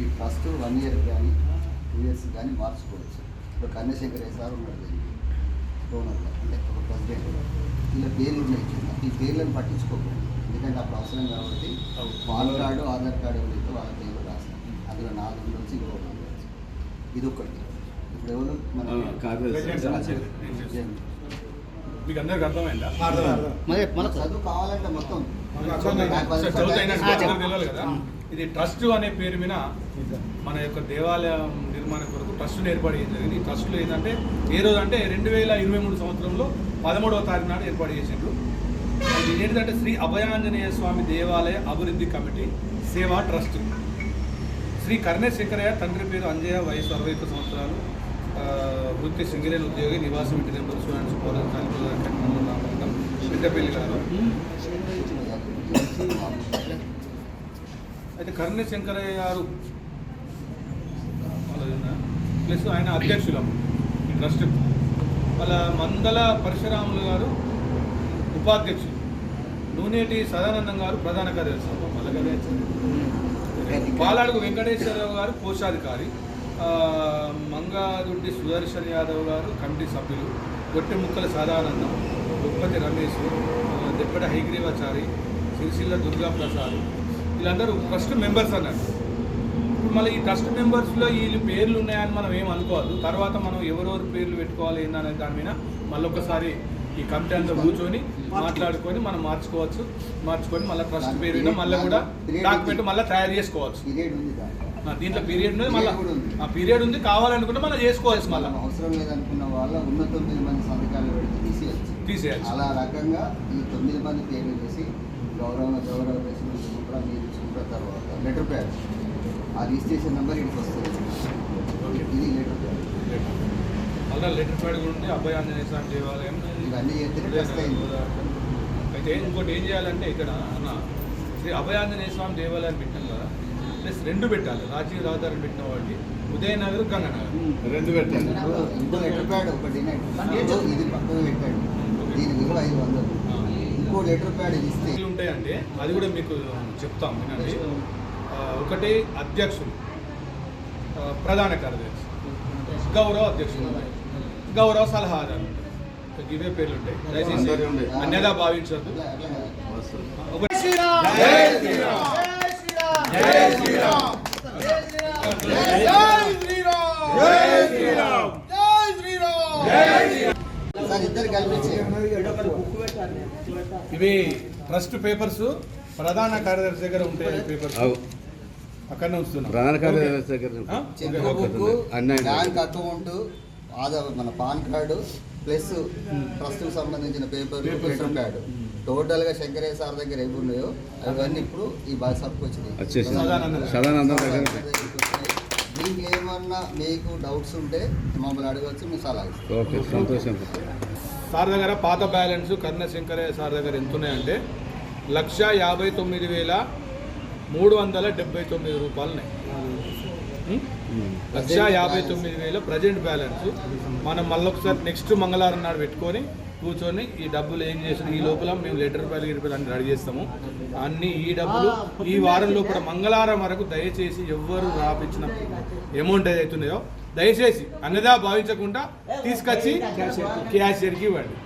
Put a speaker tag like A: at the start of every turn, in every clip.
A: ఈ trust 1 year కానీ 2 years కానీ మార్చుకోవచ్చు. ఇప్పుడు కన్యశంకర్ సార్ ఉన్నాడు డోనర్గా, అంటే ఒక ప్రెసిడెంట్. ఇలా పేర్లు ఉన్నాయి, ఈ పేర్లను పట్టించుకోకూడదు. ఎందుకంటే అప్పుడు అవసరం కాబట్టి పాన్ కార్డు ఆధార్ కార్డు ఎవరైతే వాళ్ళ పేర్లు రాస్తాం. అందులో 4 ఉండొచ్చు, ఇంకో ఉండొచ్చు. ఇది ఒకటి. ఇప్పుడు ఎవరు మన
B: మీకు అందరికి అర్థమైందా?
A: చదువు కావాలంటే మొత్తం
B: తెలియాలి కదా. ఇది ట్రస్ట్ అనే పేరు మీద మన యొక్క దేవాలయం నిర్మాణం కొరకు ట్రస్ట్ను ఏర్పాటు చేయడం జరిగింది. ఈ ట్రస్ట్లో ఏంటంటే ఏ రోజు అంటే 2023 సంవత్సరంలో 13వ తారీఖు నాడు ఏర్పాటు చేసిండ్రు. ఇది ఏంటంటే శ్రీ అభయాంజనేయ స్వామి దేవాలయ అభివృద్ధి కమిటీ సేవా ట్రస్ట్. శ్రీ కర్ణే శంకరయ్య, తండ్రి పేరు అంజయ్య, వయసు 61 సంవత్సరాలు, వృత్తి సింగరేణి ఉద్యోగి, నివాసం ఇంటి నెంబర్ స్టూడెంట్స్ పెద్దపల్లి గారు. అయితే కర్ణే శంకరయ్య గారు ప్లస్ ఆయన అధ్యక్షులు ఈ ట్రస్ట్. వాళ్ళ మందల పరశురాములు గారు ఉపాధ్యక్షులు, నూనేటి సదానందం గారు ప్రధాన కార్యదర్శి, పాలాడుగు వెంకటేశ్వరరావు గారు కోశాధికారి, మంగాదుడ్డి సుదర్శన్ యాదవ్ గారు కమిటీ సభ్యులు, గొట్టెముక్కల సదానందం, ఉప్పతి రమేష్, దెప్పటి హైగ్రీవాచారి, సిరిసిల్ల దుర్గా ప్రసాద్, వీళ్ళందరూ ట్రస్ట్ మెంబర్స్ అన్నారు. ఇప్పుడు మళ్ళీ ఈ ట్రస్ట్ మెంబర్స్లో వీళ్ళు పేర్లు ఉన్నాయని మనం ఏం అనుకోవద్దు. తర్వాత మనం ఎవరెవరు పేర్లు పెట్టుకోవాలి ఏందనే దాని మీద మళ్ళొకసారి ఈ కమిటీ అంతా కూర్చొని మాట్లాడుకొని మనం మార్చుకొని మళ్ళీ ట్రస్ట్ పేరు మీద మళ్ళీ కూడా డాక్యుమెంట్ మళ్ళీ తయారు చేసుకోవచ్చు. దీంట్లో పీరియడ్ ఉంది, మళ్ళీ ఆ పీరియడ్ ఉంది, కావాలనుకుంటే మనం చేసుకోవచ్చు. మళ్ళీ
A: అవసరం లేదనుకున్న వాళ్ళ ఉన్న 9 మంది సంతకాలు పెడితే తీసేయచ్చు. అలా రకంగా ఈ 9 మంది పేర్లు చేసి గౌరవ ప్రెసిడెంట్ కూడా మీరు చూసిన తర్వాత లెటర్ ప్యాడ్, ఆ రిజిస్ట్రేషన్ నెంబర్ ఇంటికి వస్తుంది. ఇది లెటర్ ప్యాడ్.
B: మళ్ళీ లెటర్ ప్యాడ్ కూడా ఉంది. అబ్బాయి ఆంజనేయ స్వామి దేవాలయం
A: ఇవన్నీ
B: అయితే ఇంకోటి ఏం చేయాలంటే ఇక్కడ శ్రీ అభయాంజనేయ స్వామి దేవాలయం పెట్టాం కదా, ప్లస్ 2 పెట్టాలి. రాజీవ్ రహదారి పెట్టిన వాటి ఉదయనగర్, గంగానగర్ 2 పెట్టాలి.
A: ఇంకో లెటర్ ప్యాడ్ ఒకటి ఇది పక్కన పెట్టాడు, దీని విలువ 500. ఇంకో లెటర్ ప్యాడ్ ఇస్తే
B: ఉంటాయంటే అది కూడా మీకు చెప్తాం వినండి. ఒకటి అధ్యక్షులు, ప్రధాన కార్యదర్శి, గౌరవ అధ్యక్షులు, గౌరవ సలహాదారు, ఇవే పేర్లు ఉంటాయి. దయచేసి అన్యదా భావించద్దు. ఇవి ట్రస్ట్ పేపర్స్ ప్రధాన కార్యదర్శి దగ్గర ఉంటాయి. పేపర్స్ అక్కడనే ఉంచుతున్నాం.
A: ప్రధాన కార్యదర్శి దగ్గర బ్యాంక్ అకౌంట్, ఆధార్, మన పాన్ కార్డు ప్లస్ ట్రస్ట్కి సంబంధించిన పేపర్, లెటర్ ప్యాడ్, టోటల్గా శంకరయ్య సార్ దగ్గర ఏమి ఉన్నాయో అవన్నీ ఇప్పుడు ఈ బాసాబ్కి వచ్చినాయి. దీనికి ఏమన్నా మీకు డౌట్స్ ఉంటే మమ్మల్ని అడగవచ్చు, మేము సలహా ఇస్తాం.
B: సంతోషం. సార్ దగ్గర పాత బ్యాలెన్స్ కర్ణ శంకరయ్య సార్ దగ్గర ఎంత ఉన్నాయంటే 1,59,379 రూపాయలు ఉన్నాయి. 1,59,000 ప్రజెంట్ బ్యాలెన్స్. మనం మళ్ళొకసారి నెక్స్ట్ మంగళవారం నాడు పెట్టుకొని కూర్చొని ఈ డబ్బులు ఏం చేసిన ఈ లోపల మేము లెటర్ రూపాయలు అన్ని రెడీ చేస్తాము. అన్నీ ఈ డబ్బులు ఈ వారం లోపల మంగళవారం వరకు దయచేసి ఎవ్వరు రాపించిన అమౌంట్ ఏదైతున్నాయో దయచేసి అన్నదా భావించకుండా తీసుకొచ్చి క్యాషియర్కి ఇవ్వండి.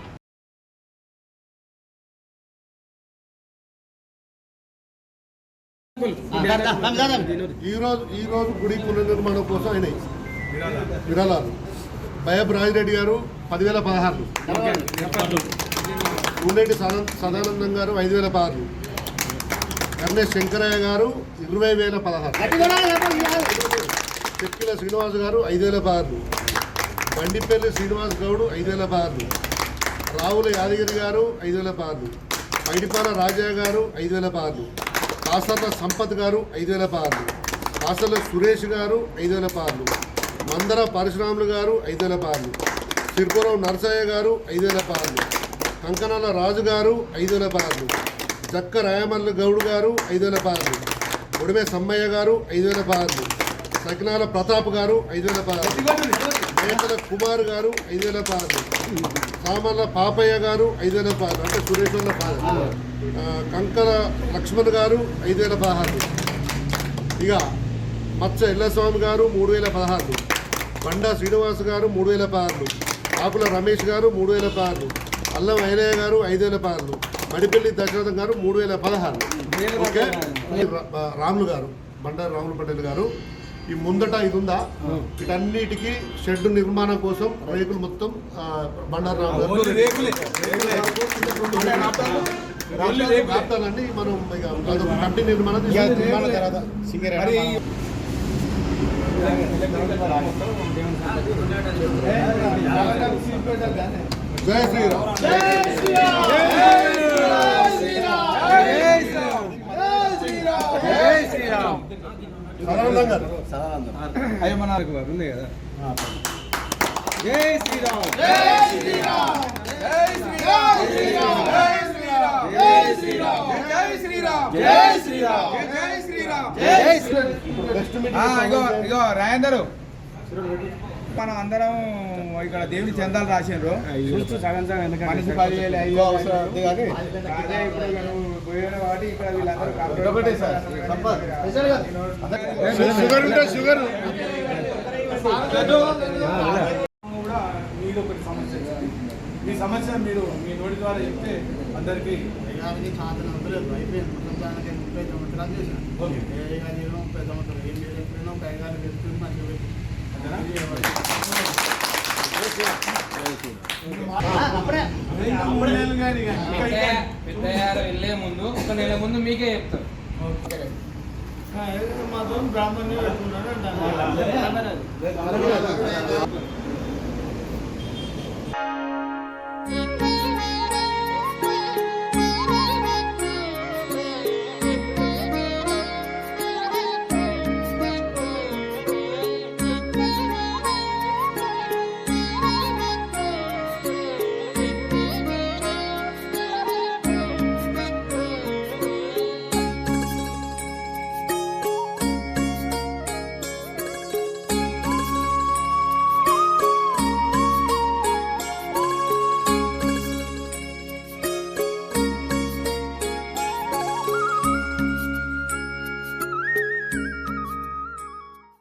C: ఈరోజు గుడి పునర్నిర్మాణం కోసం అయినాయి విరాళాలు. బయబ్ రాజిరెడ్డి గారు 10,016, ఊనేటి సదానందం గారు 5,016, కర్ణే శంకరయ్య గారు 20,016, చెక్కిల శ్రీనివాస్ గారు 5,016, బండిపల్లి శ్రీనివాస్ గౌడ్ 5,016, రావుల యాదగిరి గారు 5,016, పైడిపాల రాజయ్య గారు 5,016, కాసర్ల సంపత్ గారు 5,016, కాసర్ల సురేష్ గారు 5,016, మందర పరశురాములు గారు 5,016, సిర్పురం నరసయ్య గారు 5,016, కంకనాల రాజు గారు 5,016, జక్క రాయమల్లి గౌడ్ గారు 5,016, ఉడిమే సమ్మయ్య గారు 5,016, సకినాల ప్రతాప్ గారు 5,016, మేకల కుమార్ గారు 5,016, సామర్ల పాపయ్య గారు 5,016, అంటే సురేశ్వర్ల కంకల లక్ష్మణ్ గారు 5,016. ఇక మత్స ఎల్లస్వామి గారు 3016, బండా శ్రీనివాస్ గారు 3016, ఆకుల రమేష్ గారు 3016, అల్లం ఐలయ్య గారు 5016, మడిపల్లి దశరథం గారు 3016. ఓకే, రాములు గారు బండారు రాములు పటేల్ గారు ఈ ముందట ఇది ఉందా, వీటన్నిటికీ షెడ్ నిర్మాణం కోసం రేకులు మొత్తం బండారు రాము రాప్తానండి. మనం ఇక అదొక కమిటీ నిర్మాణం జై శ్రీరామ్.
B: అయ్యమన్నారు ఉంది కదా. జై శ్రీరామ్. ఇగో రాయందరు మనం అందరం ఇక్కడ దేవుని చందాలు రాసిండ్రు మనిషి 10,000 అదే ఇప్పుడు నువ్వు పోయిన వాటి ఇక్కడ వీళ్ళందరూ
C: షుగర్
B: కూడా మీరు ఒకటి సమస్య మీ సమస్య మీరు మీ నోటి ద్వారా చెప్తే అందరికీ
D: వెళ్ళే ముందు ఒక నెల ముందు మీకే చెప్తారు.
B: మాత్రం బ్రాహ్మణ్యం పెట్టుకున్నాడు.